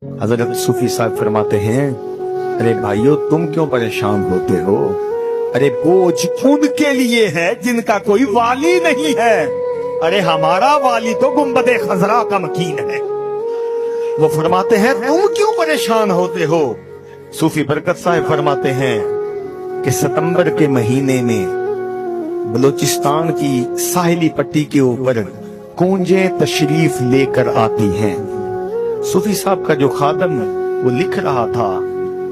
حضرت صوفی صاحب فرماتے ہیں ارے بھائیو تم کیوں پریشان ہوتے ہو؟ ارے بوجھ ان کے لیے ہے جن کا کوئی والی نہیں ہے۔ ارے ہمارا والی تو گنبد خضرا کا مکین ہے۔ وہ فرماتے ہیں تم کیوں پریشان ہوتے ہو؟ صوفی برکت صاحب فرماتے ہیں کہ ستمبر کے مہینے میں بلوچستان کی ساحلی پٹی کے اوپر کونجیں تشریف لے کر آتی ہیں۔ صوفی صاحب کا جو خادم وہ لکھ رہا تھا،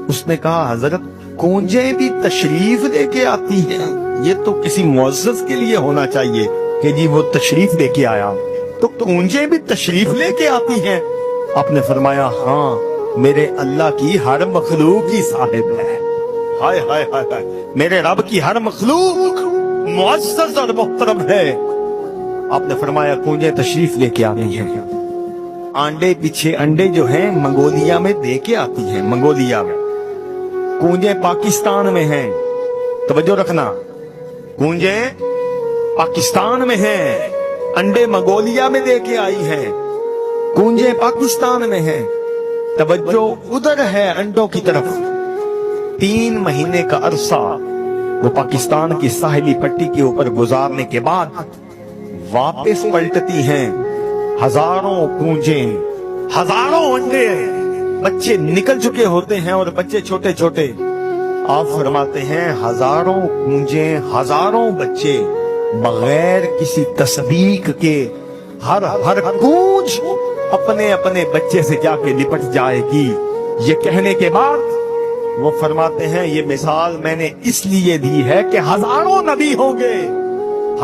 اس نے کہا حضرت کونجیں بھی تشریف لے کے آتی ہیں؟ یہ تو کسی معزز کے لیے ہونا چاہیے کہ جی وہ تشریف لے کے آیا، تو کونجیں بھی تشریف لے کے آتی ہیں؟ آپ نے فرمایا ہاں، میرے اللہ کی ہر مخلوق کی صاحب ہے۔ ہائے ہائے ہائے ہائے، میرے رب کی ہر مخلوق معزز اور محترم ہے۔ آپ نے فرمایا کونجیں تشریف لے کے آتی ہیں۔ آنڈے پیچھے انڈے جو ہیں منگولیا میں دے کے آتی ہیں۔ منگولیا میں کونجیں پاکستان میں ہیں، توجہ رکھنا، کونجیں پاکستان میں ہیں، انڈے منگولیا میں دے کے آئی ہیں۔ کونجیں پاکستان میں ہیں، توجہ ادھر ہے انڈوں کی طرف۔ 3 مہینے کا عرصہ وہ پاکستان کی ساحلی پٹی کے اوپر گزارنے کے بعد واپس پلٹتی ہیں۔ ہزاروں کونجیں، ہزاروں انڈے، بچے نکل چکے ہوتے ہیں اور بچے چھوٹے چھوٹے۔ آپ فرماتے ہیں ہزاروں کونجیں، ہزاروں بچے بغیر کسی تصدیق کے ہر کونج اپنے اپنے بچے سے جا کے لپٹ جائے گی۔ یہ کہنے کے بعد وہ فرماتے ہیں یہ مثال میں نے اس لیے دی ہے کہ ہزاروں نبی ہوں گے،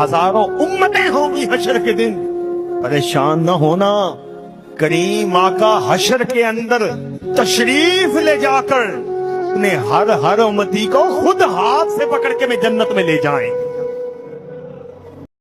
ہزاروں امتیں ہوں گی حشر کے دن۔ پریشان نہ ہونا، کریم آقا حشر کے اندر تشریف لے جا کر اپنے ہر امتی کو خود ہاتھ سے پکڑ کے میں جنت میں لے جائیں۔